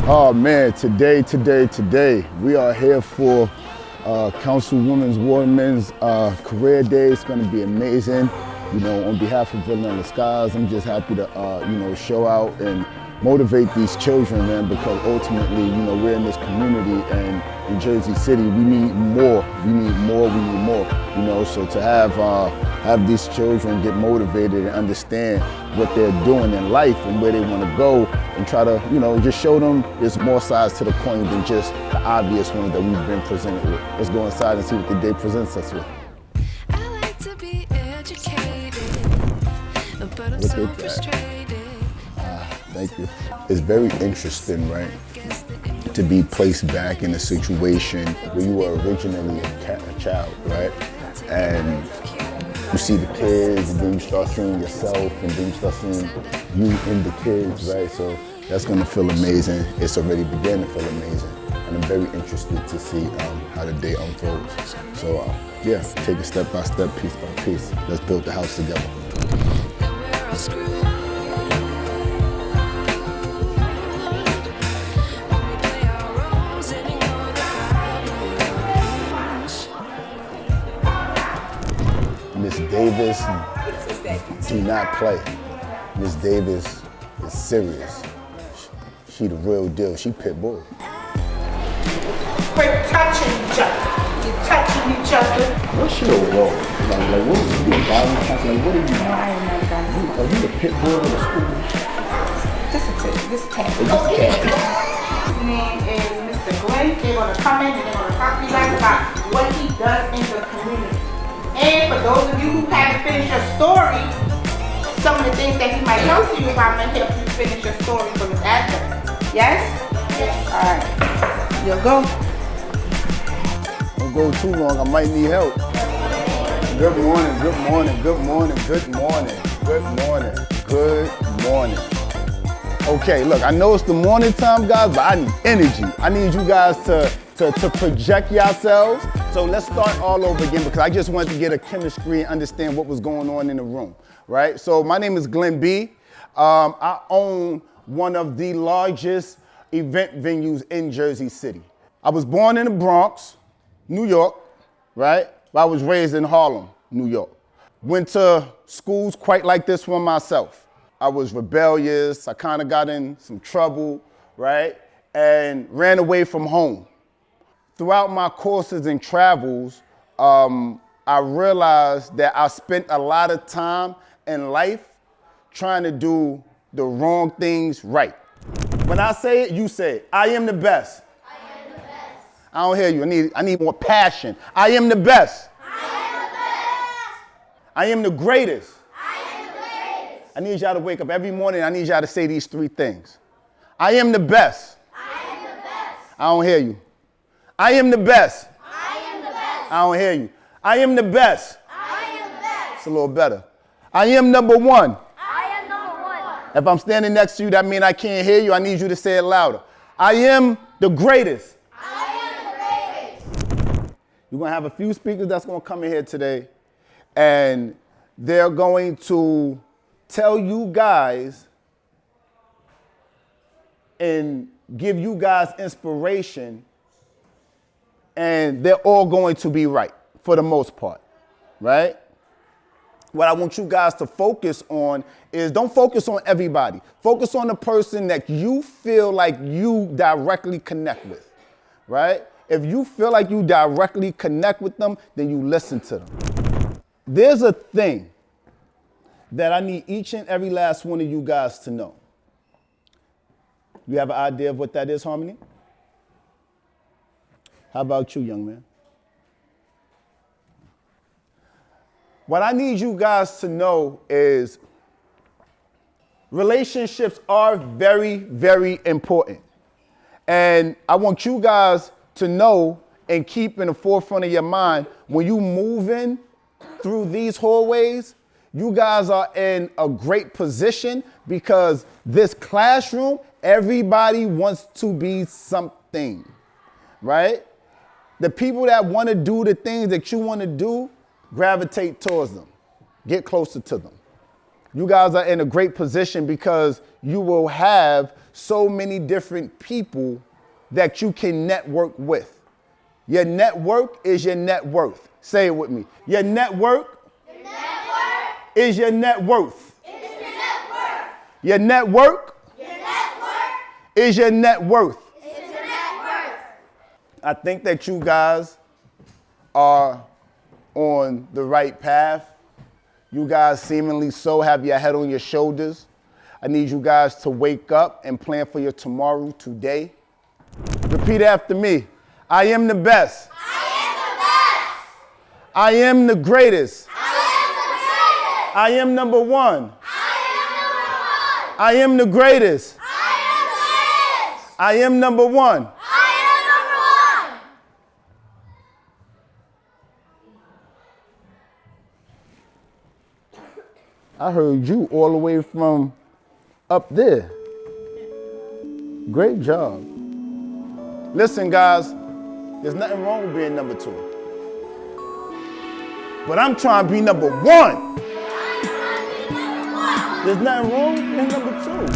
Oh man, today, we are here for Councilwoman Wattman's Career Day. It's gonna be amazing. You know, on behalf of Villa in the Skies, I'm just happy to, show out and motivate these children, man, because ultimately, we're in this community and in Jersey City, we need more, so to have these children get motivated and understand what they're doing in life and where they want to go and try to, just show them there's more sides to the coin than just the obvious ones that we've been presented with. Let's go inside and see what the day presents us with. I like to be educated, but I'm so frustrated. Thank you. It's very interesting, right, to be placed back in a situation where you were originally a child, right? And you see the kids, and then you start seeing yourself, and then you start seeing you in the kids, right? So that's gonna feel amazing. It's already begun to feel amazing. And I'm very interested to see how the day unfolds. So yeah, take it step by step, piece by piece. Let's build the house together. Miss Davis, do not play. Miss Davis is serious. She the real deal. She pit bull. Quit touching each other. You're touching each other. What's your role? Like what are you a violent counselor? Like what are you? No, I am not a violent. Are you the pit bull of the school? Just a cat. It's just a cat. His name is Mr. Glenn. They're going to come in and they're going to talk to you guys about what he does in the community. And for those of you who haven't finished your story, some of the things that he might help you about might help you finish your story from his address. Yes? Yes. All right. You'll go. Don't go too long. I might need help. Good morning. Good morning. Good morning. Good morning. Good morning. Good morning. Okay, look, I know it's the morning time, guys, but I need energy. I need you guys to project yourselves. So let's start all over again because I just wanted to get a chemistry and understand what was going on in the room, right? So my name is Glenn B. I own one of the largest event venues in Jersey City. I was born in the Bronx, New York, right? But I was raised in Harlem, New York. Went to schools quite like this one myself. I was rebellious, I kind of got in some trouble, right? And ran away from home. Throughout my courses and travels, I realized that I spent a lot of time in life trying to do the wrong things right. When I say it, you say it. I am the best. I am the best. I don't hear you. I need more passion. I am the best. I am the best. I am the greatest. I am the greatest. I need y'all to wake up every morning. I need y'all to say these three things. I am the best. I am the best. I don't hear you. I am the best. I am the best. I don't hear you. I am the best. I am the best. It's a little better. I am number one. I am number one. If I'm standing next to you, that means I can't hear you. I need you to say it louder. I am the greatest. I am the greatest. We're going to have a few speakers that's going to come in here today, and they're going to tell you guys and give you guys inspiration, and they're all going to be right for the most part, right? What I want you guys to focus on is don't focus on everybody. Focus on the person that you feel like you directly connect with, right? If you feel like you directly connect with them, then you listen to them. There's a thing that I need each and every last one of you guys to know. You have an idea of what that is, Harmony? How about you, young man? What I need you guys to know is relationships are very, very important. And I want you guys to know and keep in the forefront of your mind, when you move in through these hallways, you guys are in a great position because this classroom, everybody wants to be something, right? The people that want to do the things that you want to do, gravitate towards them. Get closer to them. You guys are in a great position because you will have so many different people that you can network with. Your network is your net worth. Say it with me. Your network is your net worth. Your network is your net worth. I think that you guys are on the right path. You guys seemingly so have your head on your shoulders. I need you guys to wake up and plan for your tomorrow today. Repeat after me. I am the best. I am the greatest. I am number one. I am the greatest. I am number one. I heard you all the way from up there. Great job. Listen, guys, there's nothing wrong with being number two. But I'm trying to be number one. There's nothing wrong with being number two.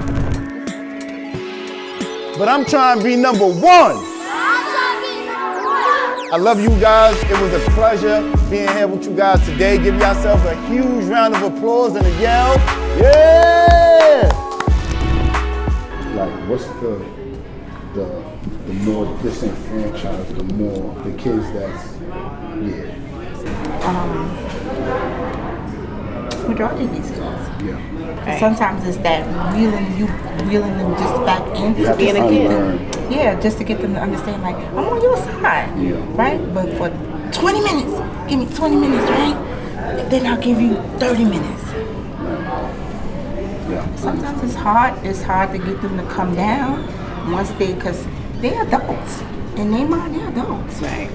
But I'm trying to be number one. I love you guys. It was a pleasure being here with you guys today. Give yourselves a huge round of applause and a yell. Yeah! Like, what's the more disenfranchised, the more the kids that's, yeah. Majority of these kids. Yeah. Right. Sometimes it's that reeling them just back in You have being to a kid. unlearn. Yeah, just to get them to understand, like, I'm on your side, Yeah. right? But for 20 minutes, give me 20 minutes, right? Then I'll give you 30 minutes. Yeah. Sometimes it's hard to get them to come down once because they're adults. In their mind, they're adults. Right.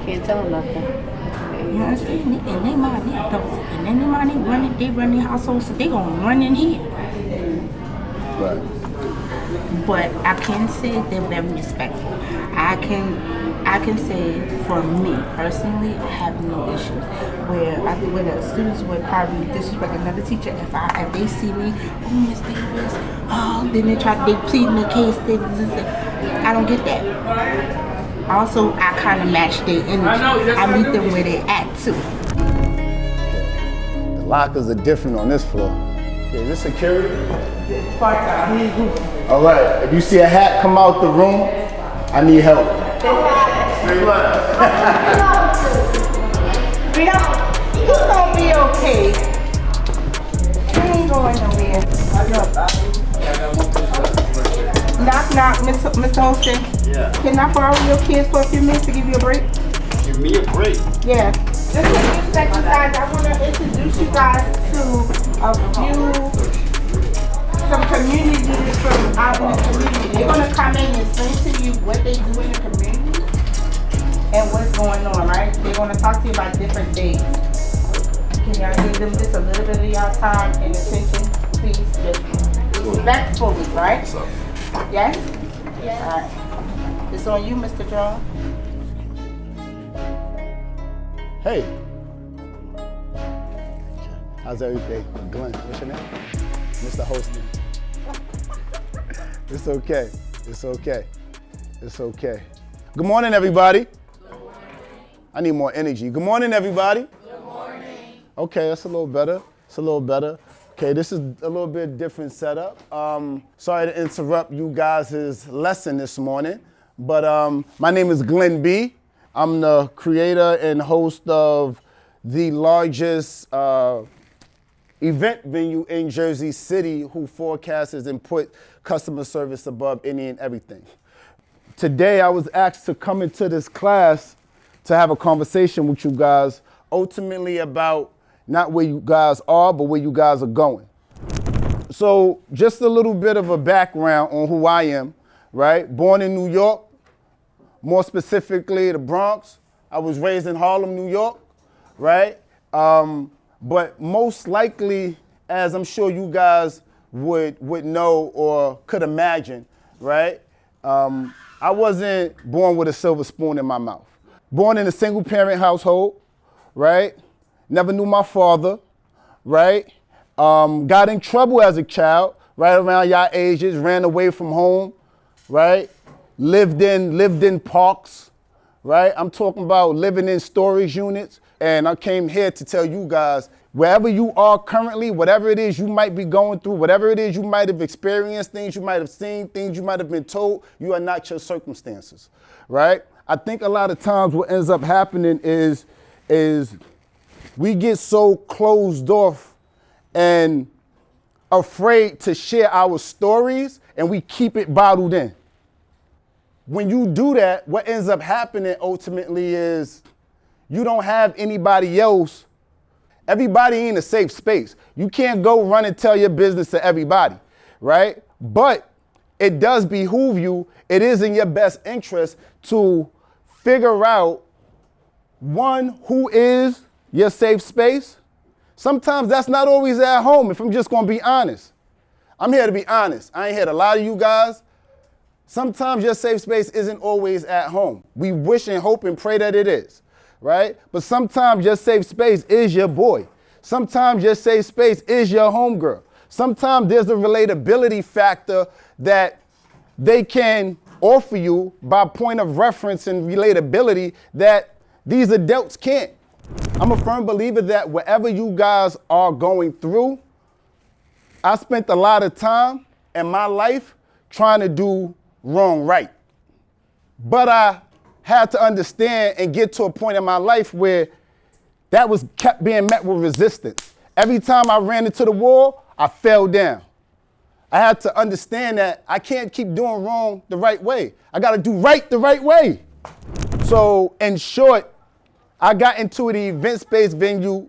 Can't tell them nothing. You understand? In their mind, they're adults. And in their mind, they run their household, so they gonna run in here. Right. But I can say they're very respectful. I can say for me personally, I have no issues. Where the students would probably disrespect another teacher if they see me, oh Miss Davis, then they plead in the case. I don't get that. Also, I kind of match their energy. I meet them where they at too. The lockers are different on this floor. Okay, is this security? All right, if you see a hat come out the room, I need help. Say what? It's gonna be okay. We ain't going nowhere. Knock, knock, Mr. Holston. Yeah. Can I borrow your kids for a few minutes to give you a break? Give me a break. Yeah. Just to give that you guys, I want to introduce you guys to some community leaders from out in the community. They're going to come in and explain to you what they do in the community and what's going on, right? They're going to talk to you about different things. Can y'all give them just a little bit of y'all time and attention, please? Just respectfully, right? Yes? Yes. All right. It's on you, Mr. John. Hey. How's everything? Glenn, what's your name? Mr. Hosting. It's okay. It's okay. It's okay. Good morning, everybody. Good morning. I need more energy. Good morning, everybody. Good morning. Okay, that's a little better. It's a little better. Okay, this is a little bit different setup. Sorry to interrupt you guys' lesson this morning, but my name is Glenn B. I'm the creator and host of the largest event venue in Jersey City who forecasts and put customer service above any and everything. Today I was asked to come into this class to have a conversation with you guys, ultimately about not where you guys are, but where you guys are going. So just a little bit of a background on who I am, right? Born in New York, more specifically the Bronx. I was raised in Harlem, New York, right? But most likely, as I'm sure you guys would know or could imagine, right? I wasn't born with a silver spoon in my mouth. Born in a single parent household, right? Never knew my father, right? Got in trouble as a child, right around y'all ages, ran away from home, right? Lived in parks, right? I'm talking about living in storage units. And I came here to tell you guys, wherever you are currently, whatever it is you might be going through, whatever it is you might have experienced, things you might have seen, things you might have been told, you are not your circumstances, right? I think a lot of times what ends up happening is we get so closed off and afraid to share our stories, and we keep it bottled in. When you do that, what ends up happening ultimately is you don't have anybody else. Everybody ain't a safe space. You can't go run and tell your business to everybody, right? But it does behoove you, it is in your best interest to figure out, one, who is your safe space. Sometimes that's not always at home, if I'm just gonna be honest. I'm here to be honest. I ain't here to lie to you guys. Sometimes your safe space isn't always at home. We wish and hope and pray that it is, right? But sometimes your safe space is your boy. Sometimes your safe space is your homegirl. Sometimes there's a relatability factor that they can offer you by point of reference and relatability that these adults can't. I'm a firm believer that whatever you guys are going through, I spent a lot of time in my life trying to do wrong right. But I had to understand and get to a point in my life where that was kept being met with resistance. Every time I ran into the wall, I fell down. I had to understand that I can't keep doing wrong the right way. I got to do right the right way. So in short, I got into the event-based venue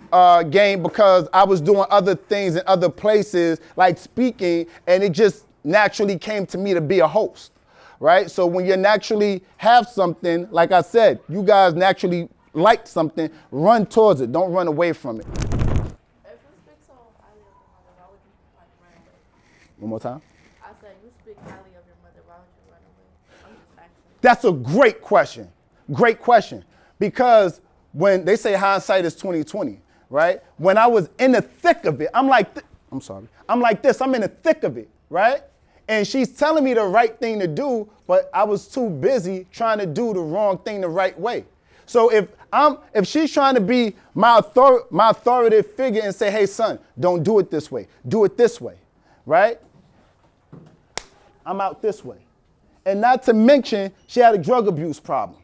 game because I was doing other things in other places, like speaking, and it just naturally came to me to be a host, right? So when you naturally have something, like I said, you guys naturally like something, run towards it. Don't run away from it. One more time. I said, you speak highly of your mother. Why would you run away? I'm just asking. That's a great question. Great question. Because when they say hindsight is 20/20, right? When I was in the thick of it, I'm like this. I'm in the thick of it, right? And she's telling me the right thing to do, but I was too busy trying to do the wrong thing the right way. So if she's trying to be my authoritative figure and say, hey son, don't do it this way, do it this way, right? I'm out this way. And not to mention, she had a drug abuse problem,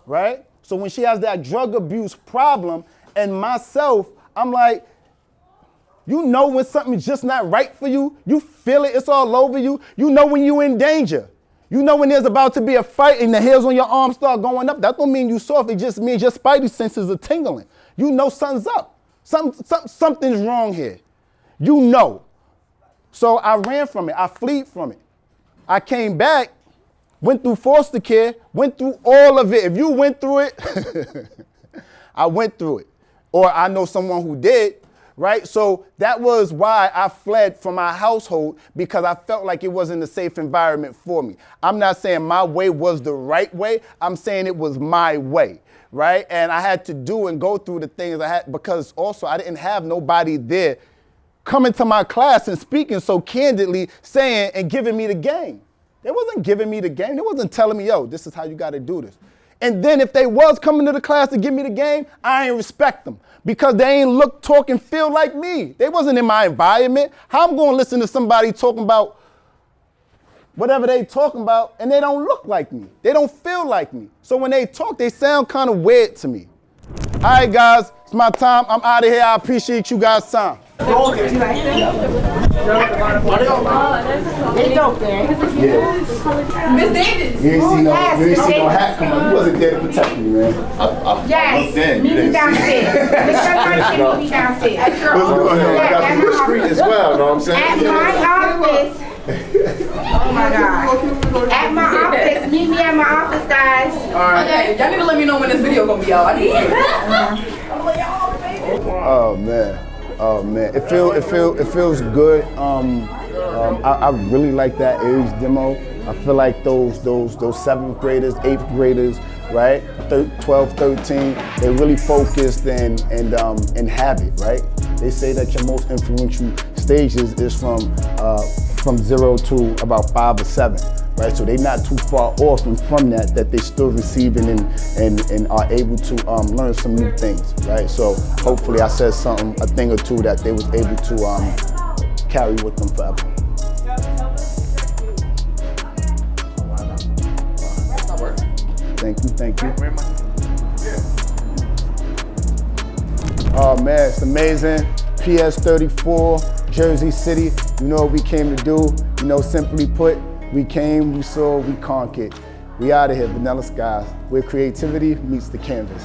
right? So when she has that drug abuse problem and myself, I'm like, you know when something's just not right for you, you feel it, it's all over you. You know when you're in danger. You know when there's about to be a fight and the hairs on your arm start going up. That don't mean you soft, it just means your spidey senses are tingling. You know something's up. Something's wrong here. You know. So I ran from it, I fled from it. I came back, went through foster care, went through all of it. If you went through it, I went through it. Or I know someone who did, right? So that was why I fled from my household, because I felt like it wasn't a safe environment for me. I'm not saying my way was the right way. I'm saying it was my way, right? And I had to do and go through the things I had, because also I didn't have nobody there coming to my class and speaking so candidly, saying and giving me the game. They wasn't giving me the game. They wasn't telling me, yo, this is how you got to do this. And then if they was coming to the class to give me the game, I ain't respect them, because they ain't look, talk, and feel like me. They wasn't in my environment. How I'm going to listen to somebody talking about whatever they talking about and they don't look like me. They don't feel like me. So when they talk, they sound kind of weird to me. All right, guys, it's my time. I'm out of here. I appreciate you guys' time. They dope there. Yeah. Miss Davis. You ain't see no hat come on. You wasn't there to protect me, man. Yes, meet me downstairs. Meet me downstairs. I got some discreet as well, know what I'm saying? At my office. Oh my God. At my office. Meet me at my office, guys. All right. Okay, y'all need to let me know when this video gonna be out. I need Oh man. Oh man, it feels good. I really like that age demo. I feel like those 7th graders, 8th graders, right? 12, 13, they're really focused and have it, right? They say that your most influential stages is from from 0 to about 5 or 7, right? So they're not too far off, and from that they're still receiving and are able to learn some new things, right? So hopefully I said a thing or two that they was able to carry with them forever. Thank you. Oh man, it's amazing. PS34, Jersey City. You know what we came to do. You know, simply put, we came, we saw, we conquered. We out of here, Vanilla Skies, where creativity meets the canvas.